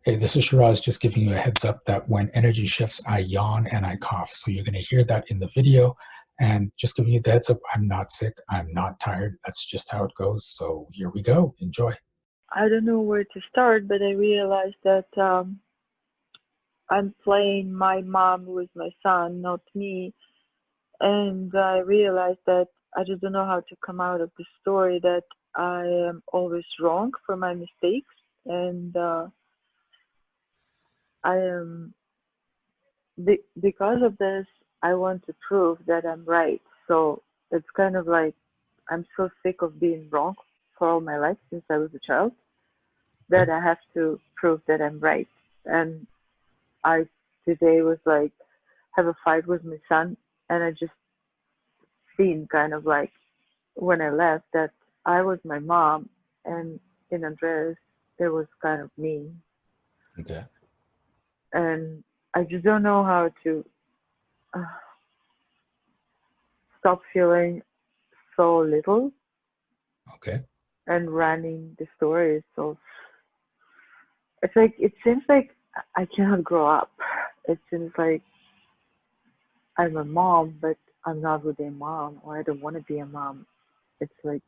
Hey, this is Shiraz just giving you a heads up that when energy shifts, I yawn and I cough. So you're going to hear that in the video. And just giving you the heads up, I'm not sick. I'm not tired. That's just how it goes. So here we go. Enjoy. I don't know where to start, but I realized that I'm playing my mom with my son, not me. And I realized that I just don't know how to come out of the story that I am always wrong for my mistakes. And I am, because of this, I want to prove that I'm right. So it's kind of like I'm so sick of being wrong for all my life since I was a child Okay. that I have to prove that I'm right. And I today was like have a fight with my son, and I just seen kind of like when I left that I was my mom, and in Andres there was kind of me, Okay. and I just don't know how to uh, stop feeling so little Okay. and running the story. So it's like it seems like I cannot grow up. It seems like I'm a mom, but I'm not really a mom, or I don't want to be a mom. It's like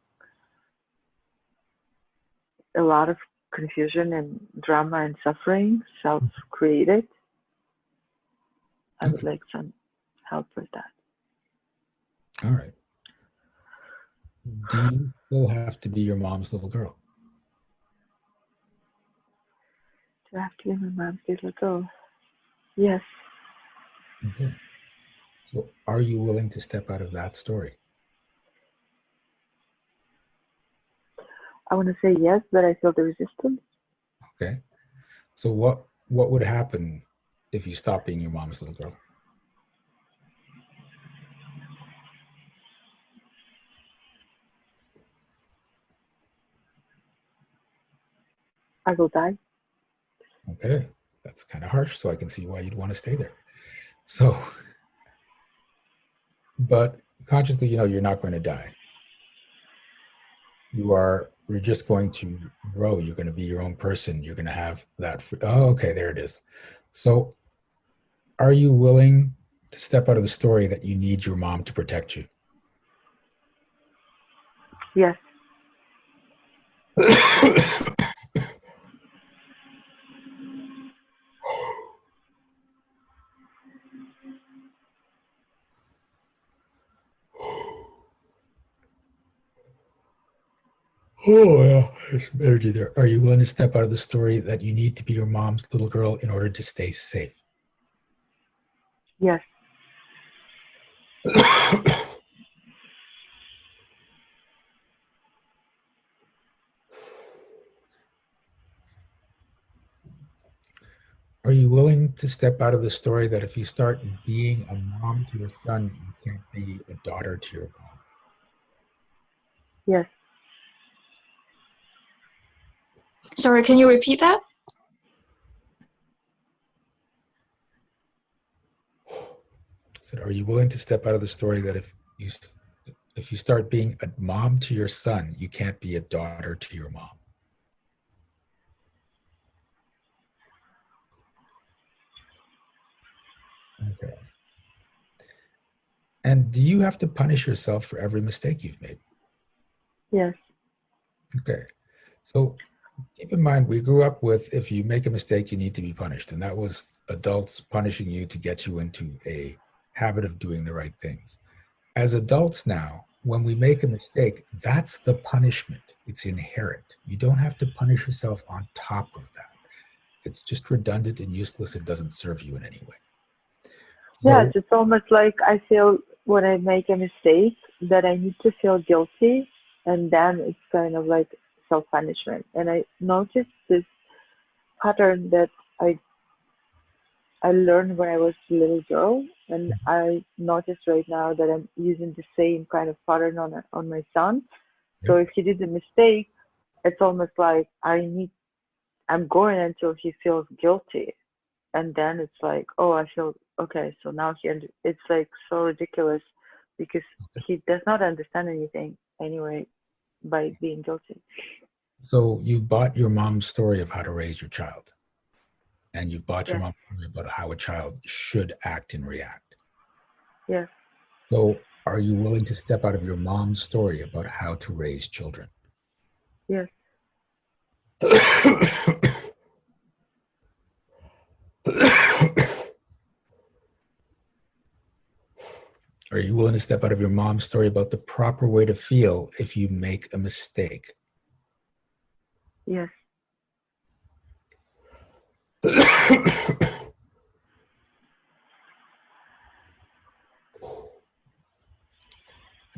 a lot of confusion and drama and suffering, self-created. I would Okay. like some help with that. All right. Do you still have to be your mom's little girl? Do I have to leave my mom's little girl? Yes, Okay. So are you willing to step out of that story? I want to say yes, but I feel the resistance. Okay. So what would happen if you stop being your mom's little girl? I will die. Okay. That's kind of harsh, so I can see why you'd want to stay there. So, but consciously, you're not going to die. You're just going to grow. You're going to be your own person. You're going to have that. Oh, okay, there it is. So, are you willing to step out of the story that you need your mom to protect you? Yes, Oh, yeah, there's some energy there. Are you willing to step out of the story that you need to be your mom's little girl in order to stay safe? yes. Are you willing to step out of the story that if you start being a mom to your son, you can't be a daughter to your mom? Yes. Sorry, can you repeat that? I said, are you willing to step out of the story that if you start being a mom to your son, you can't be a daughter to your mom? Okay. And do you have to punish yourself for every mistake you've made? Yes. Okay. So keep in mind, we grew up with if you make a mistake, you need to be punished. And that was adults punishing you to get you into a habit of doing the right things. As adults now, when we make a mistake, that's the punishment. It's inherent. You don't have to punish yourself on top of that. It's just redundant and useless. It doesn't serve you in any way. Yes, So, it's almost like I feel when I make a mistake that I need to feel guilty, and then it's kind of like self-punishment. And I noticed this pattern that I I learned when I was a little girl, and I noticed right now that I'm using the same kind of pattern on my son. So yep. if he did a mistake, it's almost like I'm going until he feels guilty, and then it's like, oh, I feel okay. So now it's like so ridiculous because he does not understand anything anyway by being guilty. So you bought your mom's story of how to raise your child. and you've bought your Yes. mom a story about how a child should act and react. Yes. So are you willing to step out of your mom's story about how to raise children? Yes. Are you willing to step out of your mom's story about the proper way to feel if you make a mistake? Yes.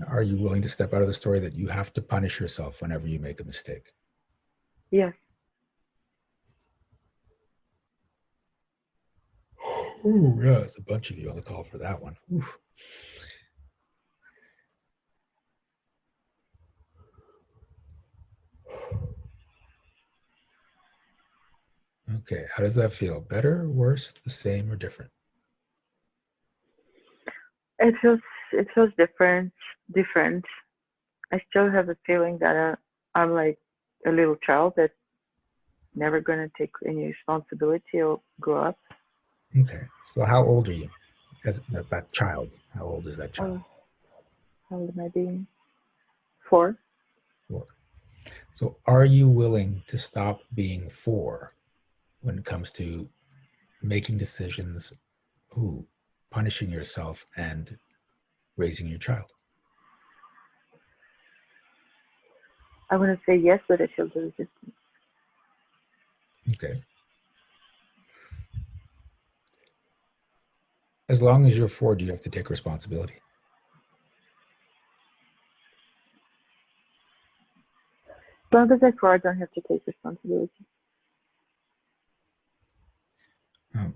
Are you willing to step out of the story that you have to punish yourself whenever you make a mistake? Yes. Ooh, yeah, there's a bunch of you on the call for that one. Ooh. Okay, how does that feel? Better, worse, the same, or different? It feels different. Different. I still have a feeling that I'm like a little child that's never gonna take any responsibility or grow up. Okay, so how old are you as that child? How old is that child? Oh, how old am I being? 4. 4. So are you willing to stop being 4 when it comes to making decisions, punishing yourself and raising your child? I want to say yes, but I feel the resistance. Okay. As long as you're 4, do you have to take responsibility? As long as I don't have to take responsibility.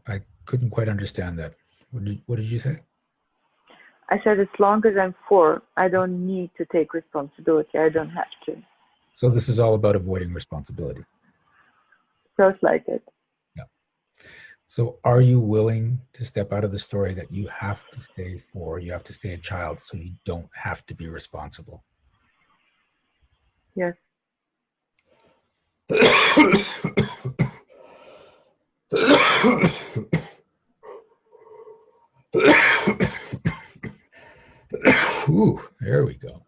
I couldn't quite understand that. What did you say? I said as long as I'm 4, I don't need to take responsibility. I don't have to. So this is all about avoiding responsibility. Feels like it. Yeah. So are you willing to step out of the story that you have to stay 4, you have to stay a child so you don't have to be responsible? Yes. Ooh, there we go.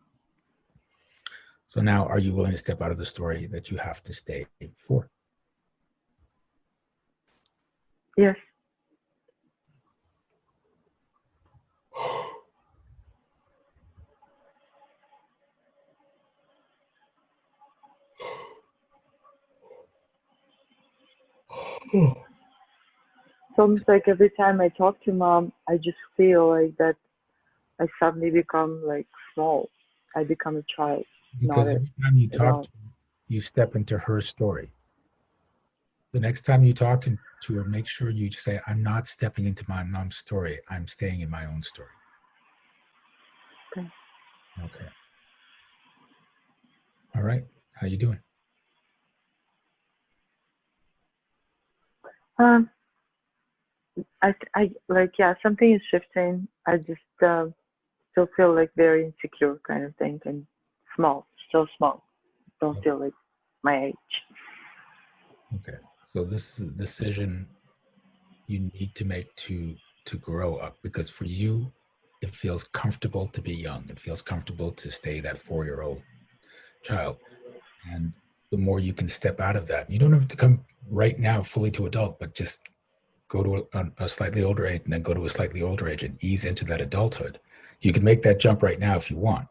So now, are you willing to step out of the story that you have to stay 4? Yes. It's almost like every time I talk to mom, I just feel like that I suddenly become like small. I become a child, not Because a every time you talk adult. to her, you step into her story. The next time you talk to her, make sure you say, I'm not stepping into my mom's story. I'm staying in my own story. Okay. Okay. All right. How you doing? Um, I like, yeah, something is shifting. I just still feel like very insecure kind of thing and small, still small. Don't feel like my age. Okay. So this is a decision you need to make to grow up, because for you, it feels comfortable to be young. It feels comfortable to stay that 4-year-old child. And the more you can step out of that, you don't have to come right now fully to adult, but just go to a slightly older age and then go to a slightly older age and ease into that adulthood. You can make that jump right now if you want.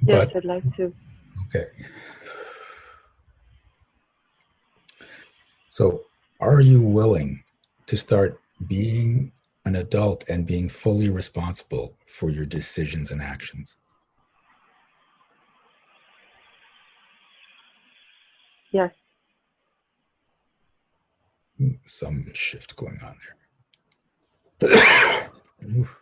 Yes, But I'd like to. okay. So are you willing to start being an adult and being fully responsible for your decisions and actions? Yes. Some shift going on there. Oof.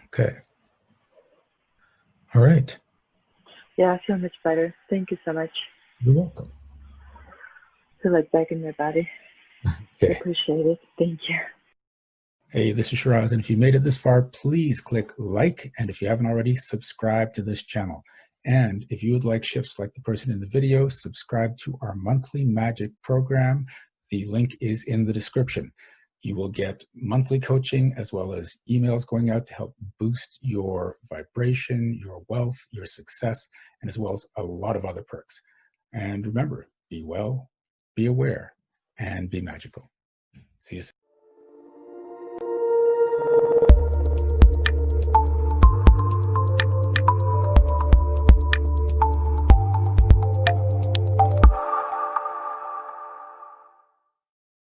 Okay. All right. Yeah, I feel much better. Thank you so much. You're welcome. feel it back in my body. I Okay. appreciate it. Thank you. Hey, this is Shiraz, and if you made it this far, please click like, and if you haven't already, subscribe to this channel. And if you would like shifts like the person in the video, subscribe to our monthly magic program. The link is in the description. You will get monthly coaching as well as emails going out to help boost your vibration, your wealth, your success, and as well as a lot of other perks. And remember, be well, be aware, and be magical. See you soon.